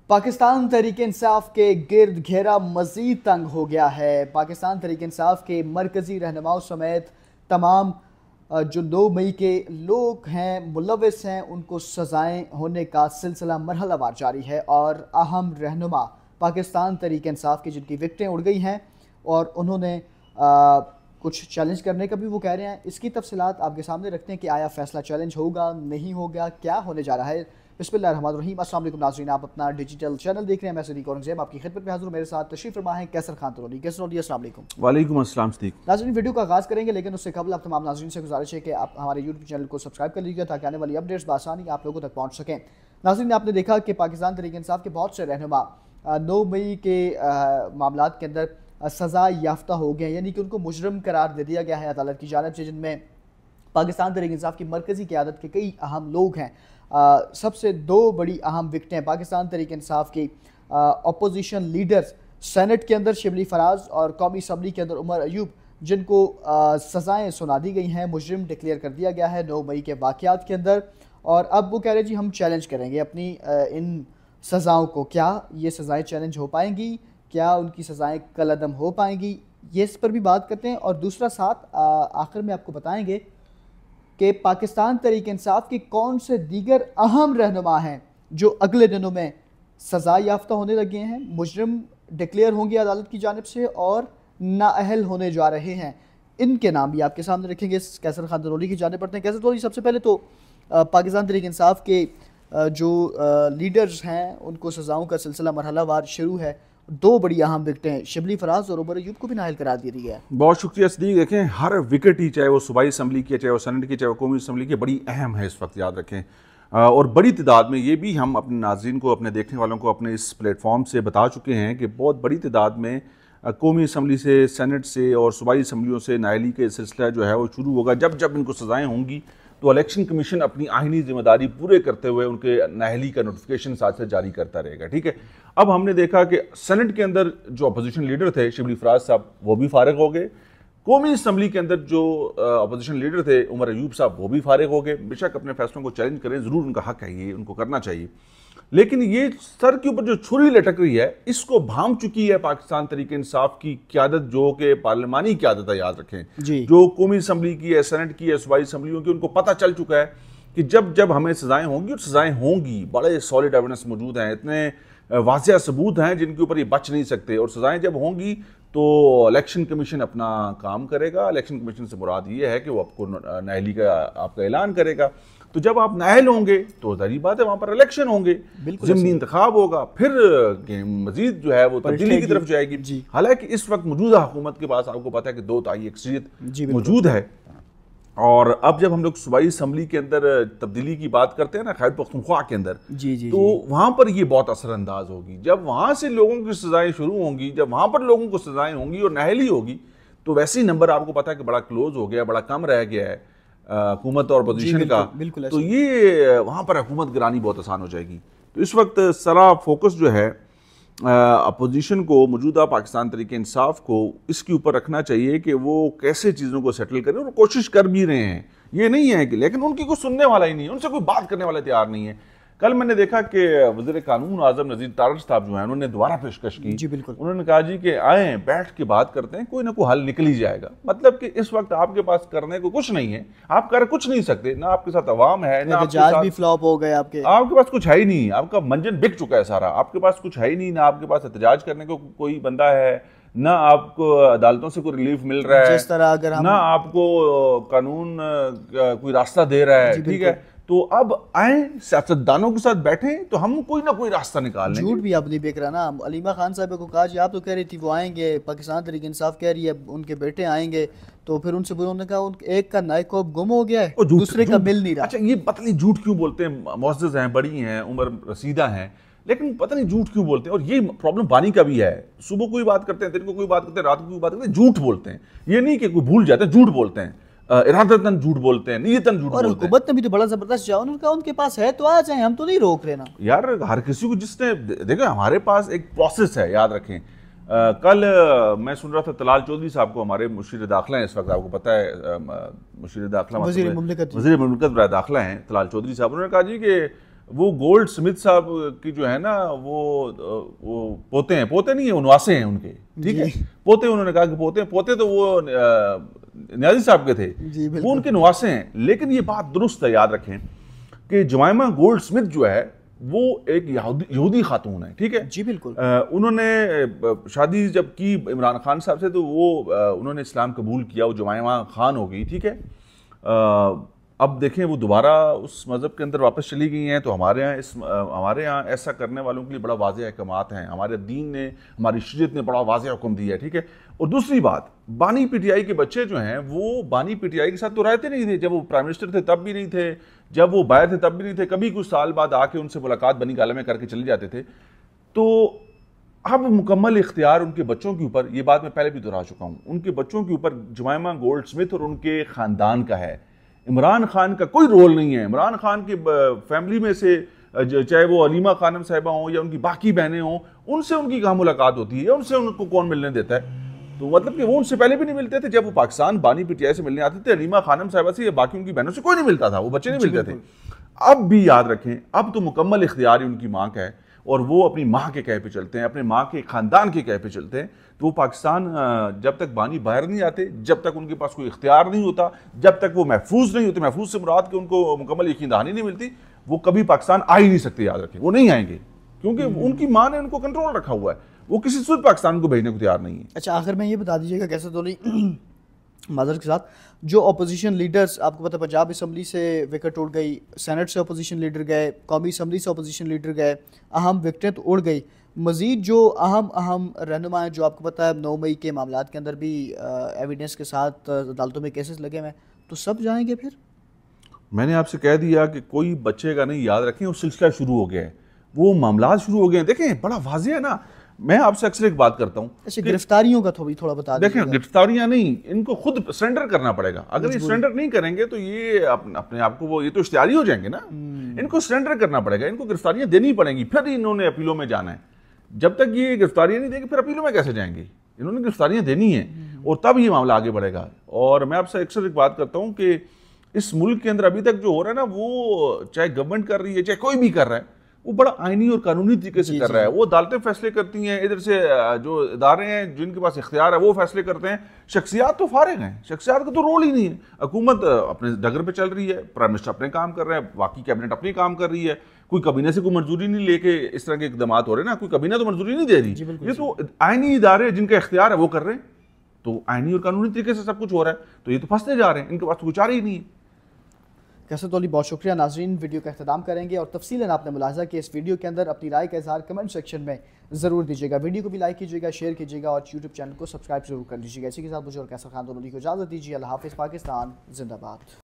पाकिस्तान तहरीक इंसाफ के गिर्द घेरा मज़ीद तंग हो गया है। पाकिस्तान तहरीक इंसाफ के मरकज़ी रहनुमाओं समेत तमाम जो 2 मई के लोग हैं, मुलव्विस हैं, उनको सज़ाएँ होने का सिलसिला मरहलावार जारी है। और अहम रहनुमा पाकिस्तान तहरीक इंसाफ की जिनकी विकटें उड़ गई हैं और उन्होंने कुछ चैलेंज करने का भी वो कह रहे हैं। इसकी तफसीलात आपके सामने रखते हैं कि आया फैसला चैलेंज होगा, नहीं होगा, क्या होने जा रहा है। बिस्मिल्लाहिर्रहमानिर्रहीम। अस्सलाम वालेकुम नाज़रीन, आप अपना डिजिटल चैनल देख रहे हैं। मैं सदीक औरंगज़ेब आपकी खिदमत में हाज़िर हूँ। मेरे साथ तशरीफ़ फरमा है कैसर खान तरोनी। कैसर तरोनी, अस्सलाम वालेकुम। वालेकुम अस्सलाम सदीक। नाज़रीन, वीडियो का आगाज़ करेंगे लेकिन उससे कबल आप तमाम नाज़रीन से गुजारिश है कि आप हमारे यूट्यूब चैनल को सब्सक्राइब कर लीजिएगा ताकि आने वाली अपडेट्स बआसानी आप लोगों तक पहुँच सकें। नाज़रीन, आपने देखा कि पाकिस्तान तहरीक इंसाफ के बहुत से रहनुमा 9 मई के मामलात के अंदर सज़ा याफ्ता हो गए, यानी कि उनको मुजरम करार दे दिया गया है अदालत की जानिब से, जिनमें पाकिस्तान तहरीक इंसाफ की मरकज़ी क़यादत के कई अहम लोग हैं। सबसे 2 बड़ी अहम विकटें हैं पाकिस्तान तहरीक इंसाफ की अपोजिशन लीडर्स सेनेट के अंदर शिबली फराज और कौमी असम्बली के अंदर उमर अयूब, जिनको सज़ाएँ सुना दी गई हैं, मुजरिम डिक्लेयर कर दिया गया है 9 मई के वाक़यात के अंदर। और अब वो कह रहे हैं जी हम चैलेंज करेंगे अपनी इन सज़ाओं को। क्या ये सज़ाएँ चैलेंज हो पाएंगी, क्या उनकी सज़ाएँ कलअदम हो पाएंगी, ये इस पर भी बात करते हैं। और दूसरा साथ आखिर में आपको बताएंगे कि पाकिस्तान तहरीक इंसाफ के कौन से दीगर अहम रहनुमा हैं जो अगले दिनों में सज़ा याफ्ता होने लगे हैं, मुजरिम डिक्लेयर होंगे अदालत की जानिब से और नाअहल होने जा रहे हैं। इनके नाम भी आपके सामने रखेंगे। कैसर खान तरोनी की जानिब पढ़ते हैं। कैसर तरोनी, सबसे पहले तो पाकिस्तान तहरीक इंसाफ के जो लीडर्स हैं उनको सज़ाओं का सिलसिला मरहलावार शुरू है। 2 बड़ी अहम विकटें शिबली फराज और उमर अयूब को भी नाअहल करार दे दी है। बहुत शुक्रिया सदीक। देखें, हर विकेट ही, चाहे वो सूबाई असम्बली की, चाहे वो सेनेट की, चाहे वो कौमी असम्बली की, बड़ी अहम है इस वक्त, याद रखें। और बड़ी तादाद में, ये भी हम अपने नाज़रीन को, अपने देखने वालों को अपने इस प्लेटफॉर्म से बता चुके हैं कि बहुत बड़ी तादाद में कौमी असम्बली से, सेनेट से और सूबाई असम्बलियों से नाअहली के सिलसिला जो है वो शुरू होगा। जब जब इनको सज़ाएँ होंगी तो इलेक्शन कमीशन अपनी आइनी जिम्मेदारी पूरे करते हुए उनके नाअहली का नोटिफिकेशन साथ से जारी करता रहेगा। ठीक है। अब हमने देखा कि सेनेट के अंदर जो अपोजिशन लीडर थे शिबली फराज साहब, वो भी फारिग हो गए। कौमी असम्बली के अंदर जो अपोजिशन लीडर थे उमर अयूब साहब, वो भी फारिग हो गए। बेशक अपने फैसलों को चैलेंज करें, ज़रूर उनका हक है, ये उनको करना चाहिए। लेकिन ये सर के ऊपर जो छुरी लटक रही है, इसको भांप चुकी है पाकिस्तान तहरीक इंसाफ की क़यादत, जो कि पार्लिमानी क़यादत है, याद रखें, जो कौमी असम्बली की है, सेनेट की है, सूबाई असम्बलियों की। उनको पता चल चुका है कि जब जब हमें सज़ाएँ होंगी, और सज़ाएँ होंगी, बड़े सॉलिड एविडेंस मौजूद हैं, इतने वाज़ेह सबूत हैं जिनके ऊपर ये बच नहीं सकते। और सज़ाएँ जब होंगी तो इलेक्शन कमीशन अपना काम करेगा। इलेक्शन कमीशन से मुराद ये है कि वो आपको नाअहली का आपका ऐलान करेगा। तो जब आप नाअहल होंगे तो ज़ाहिर बात है वहाँ पर इलेक्शन होंगे, ज़िमनी इंतखाब होगा, फिर मज़ीद जो है वो तब्दीली की तरफ जाएगी। हालांकि इस वक्त मौजूदा हुकूमत के पास आपको पता है कि 2 तिहाई अक्सरियत मौजूद है। और अब जब हम लोग सूबाई असम्बली के अंदर तब्दीली की बात करते हैं ना, खैबर पख्तूनख्वा के अंदर, तो वहाँ पर ये बहुत असरअंदाज होगी। जब वहाँ से लोगों की सज़ाएँ शुरू होंगी, जब वहाँ पर लोगों को सज़ाएँ होंगी और नाअहली होगी, तो वैसे ही नंबर आपको पता है कि बड़ा क्लोज हो गया, बड़ा कम रह गया है हुकूमत और अपोजिशन का। तो ये वहाँ पर हुकूमत गिरानी बहुत आसान हो जाएगी। तो इस वक्त सारा फोकस जो है अपोजिशन को, मौजूदा पाकिस्तान तहरीक इंसाफ को, इसके ऊपर रखना चाहिए कि वो कैसे चीज़ों को सेटल करें। और कोशिश कर भी रहे हैं, ये नहीं है कि, लेकिन उनकी कोई सुनने वाला ही नहीं है, उनसे कोई बात करने वाला तैयार नहीं है। कल मैंने देखा कि वज़ीर कानून आज़म नज़ीर तारड़ साहब जो हैं, उन्होंने दोबारा पेशकश की। जी बिल्कुल। उन्होंने कहा जी कि आएँ, बैठ के बात करते हैं, कोई ना कोई हल निकल ही जाएगा। मतलब कि इस वक्त आपके पास करने को कुछ नहीं है, आप कर कुछ नहीं सकते, ना आपके साथ अवाम है, ना जज भी फ्लॉप हो गए, आपके पास कुछ है ही नहीं, आपका मंजन बिक चुका है सारा, आपके पास कुछ है ही नहीं, ना आपके पास एहतजाज करने को कोई बंदा है, ना आपको अदालतों से कोई रिलीफ मिल रहा है, जिस तरह अगर ना आपको कानून कोई रास्ता दे रहा है। ठीक है। तो अब आए, सियासतदानों के साथ बैठे, तो हम कोई ना कोई रास्ता निकाल लेंगे। झूठ भी आप नहीं बेच रहा ना। अलीमा खान साहब को कहा जी, आप तो कह रही थी वो आएंगे, पाकिस्तान तहरीक इंसाफ कह रही है उनके बेटे आएंगे, तो फिर उनसे उन्होंने कहा एक का नायकोब गुम हो गया है, दूसरे का मिल नहीं रहा। अच्छा, ये पता नहीं झूठ क्यों बोलते हैं। मुअज़्ज़ज़ हैं, बड़ी हैं, उम्र रसीदा हैं, लेकिन पता नहीं झूठ क्यों बोलते हैं। और ये प्रॉब्लम बानी का भी है। सुबह कोई बात करते हैं, दिन को कोई बात करते हैं, रात को कोई बात करते हैं, झूठ बोलते हैं। ये नहीं कि कोई भूल जाते हैं, झूठ बोलते हैं, इरादतन झूठ बोलते हैं, नीयतन झूठ बोलते हैं। और हुकूमत ने भी तो बड़ा जबरदस्त जवाब, उनका उनके पास है तो आ जाए, हम तो नहीं रोक रहे ना यार। हर किसी को, जिसने देखो, हमारे पास एक प्रोसेस है, याद रखें। कल मैं सुन रहा था तलाल चौधरी साहब को, हमारे मुशीर दाखिला हैं इस वक्त, आपको पता है मुशीर दाखिला, वज़ीर मुमलिकत बराए दाखिला हैं तलाल चौधरी साहब। उन्होंने कहा जी कि وہ گولڈ سمتھ صاحب کی جو ہے نا وہ پوتے ہیں، پوتے نہیں ہیں، نواسے ہیں ان کے، ٹھیک ہے، پوتے انہوں نے کہا کہ پوتے تو وہ نیازی صاحب کے تھے، وہ ان کے نواسے ہیں. لیکن یہ بات درست ہے، یاد رکھیں کہ جمائمہ گولڈ سمتھ جو ہے وہ ایک یہودی خاتون ہے، ٹھیک ہے جی بالکل. انہوں نے شادی جب کی عمران خان صاحب سے تو وہ انہوں نے اسلام قبول کیا، وہ جمائمہ خان ہو گئی، ٹھیک ہے. اب دیکھیں وہ دوبارہ اس مذہب کے اندر واپس چلی گئی ہیں، تو ہمارے ہاں ایسا کرنے والوں کے لیے بڑا واضح احکامات ہیں. ہمارے دین نے، ہماری شریعت نے بڑا واضح حکم دیا ہے، ٹھیک ہے. اور دوسری بات، بانی پی ٹی آئی کے بچے جو ہیں وہ بانی پی ٹی آئی کے ساتھ تو رہتے نہیں تھے، جب وہ پرائم منسٹر تھے تب بھی نہیں تھے، جب وہ باہر تھے تب بھی نہیں تھے، کبھی کچھ سال بعد آ کے ان سے ملاقات بنی گالے میں کر کے چلے جاتے تھے. تو اب مکمل اختیار ان کے بچوں کے اوپر، یہ بات میں پہلے بھی دہرا چکا ہوں، ان کے بچوں کے اوپر جمائمہ گولڈ سمتھ اور ان کے خاندان کا ہے. عمران خان کا کوئی رول نہیں ہے. عمران خان کی فیملی میں سے چاہے وہ علیمہ خانم صاحبہ ہوں یا ان کی باقی بہنیں ہوں، ان سے ان کی کہاں ملاقات ہوتی ہے، ان سے ان کو کون ملنے دیتا ہے؟ تو مطلب کہ وہ ان سے پہلے بھی نہیں ملتے تھے. جب وہ پاکستان بانی پی ٹی آئی سے ملنے آتے تھے، علیمہ خانم صاحبہ سے یا باقی ان کی بہنوں سے کوئی نہیں ملتا تھا، وہ بچے نہیں ملتے تھے. اب بھی یاد رکھیں، اب تو مکمل اختیار ہی ان کی ماں کا ہے، اور وہ اپنی ماں کے کہے پہ چلتے ہیں، اپنے ماں کے خاندان کے کہے پہ چلتے ہیں. تو وہ پاکستان جب تک بانی باہر نہیں آتے، جب تک ان کے پاس کوئی اختیار نہیں ہوتا، جب تک وہ محفوظ نہیں ہوتے، محفوظ سے مراد کہ ان کو مکمل یقین دہانی نہیں ملتی، وہ کبھی پاکستان آ ہی نہیں سکتے. یاد رکھیں، وہ نہیں آئیں گے، کیونکہ ان کی ماں نے ان کو کنٹرول رکھا ہوا ہے. وہ کسی صورت پاکستان کو بھیجنے کو تیار نہیں ہے. اچھا، آخر میں یہ بتا دیجیے گا کیسے تولی معذرت کے ساتھ، جو اپوزیشن لیڈرز، آپ کو پتہ پنجاب اسمبلی سے وکٹ اڑ گئی، سینٹ سے اپوزیشن لیڈر گئے، قومی اسمبلی سے اپوزیشن لیڈر گئے، اہم وکٹیں تو اڑ گئی. مزید جو اہم رہنما ہیں، جو آپ کو پتہ ہے 9 مئی کے معاملات کے اندر بھی ایویڈنس کے ساتھ عدالتوں میں کیسز لگے ہوئے ہیں، تو سب جائیں گے پھر؟ میں نے آپ سے کہہ دیا کہ کوئی بچے کا نہیں. یاد رکھیں وہ سلسلہ شروع ہو گیا ہے، وہ معاملات شروع ہو گئے ہیں. دیکھیں بڑا واضح ہے نا، میں آپ سے اکثر ایک بات کرتا ہوں. اچھا، گرفتاریوں کا تھوڑا بتا دیجیے. دیکھیں گرفتاریاں نہیں، ان کو خود سرنڈر کرنا پڑے گا. اگر یہ سرنڈر نہیں کریں گے تو یہ اپنے آپ کو یہ تو اشتہاری ہو جائیں گے نا. ان کو سرنڈر کرنا پڑے گا، ان کو گرفتاریاں دینی پڑیں گی، پھر انہوں نے اپیلوں میں جانا ہے. جب تک یہ گرفتاریاں نہیں دیں گے پھر اپیلوں میں کیسے جائیں گے؟ انہوں نے گرفتاریاں دینی ہیں اور تب یہ معاملہ آگے بڑھے گا. اور میں آپ سے اکثر ایک بات کرتا ہوں کہ اس ملک کے اندر ابھی تک جو ہو رہا ہے نا، وہ چاہے گورنمنٹ کر رہی ہے چاہے کوئی بھی کر رہا ہے، وہ بڑا آئینی اور قانونی طریقے سے کر رہا ہے. وہ عدالتیں فیصلے کرتی ہیں، ادھر سے جو ادارے ہیں جن کے پاس اختیار ہے وہ فیصلے کرتے ہیں. شخصیات تو فارغ ہیں، شخصیات کا تو رول ہی نہیں ہے. حکومت اپنے ڈگر پہ چل رہی ہے، پرائم منسٹر اپنے کام کر رہے ہیں، باقی کیبنٹ اپنی کام کر رہی ہے. کوئی کابینہ سے کوئی منظوری نہیں لے کے اس طرح کے اقدامات ہو رہے ہیں نا، کوئی کابینہ تو منظوری نہیں دے رہی. یہ تو آئینی ادارے جن کا اختیار ہے وہ کر رہے ہیں. تو آئینی اور قانونی طریقے سے سب کچھ ہو رہا ہے، تو یہ تو پھنستے جا رہے ہیں، ان کے پاس تو کوئی چارہ ہی نہیں ہے. کیسر تولی، بہت شکریہ. ناظرین، ویڈیو کا اختتام کریں گے اور تفصیلاً آپ نے ملاحظہ کہ اس ویڈیو کے اندر اپنی رائے کا اظہار کمنٹ سیکشن میں ضرور دیجیے گا. ویڈیو کو بھی لائک کیجیے گا، شیئر کیجیے گا اور یوٹیوب چینل کو سبسکرائب ضرور کر لیجیے گا. اسی کے ساتھ مجھے اور کیسر خان دونوں کو اجازت دیجیے. اللہ حافظ. پاکستان زندہ باد.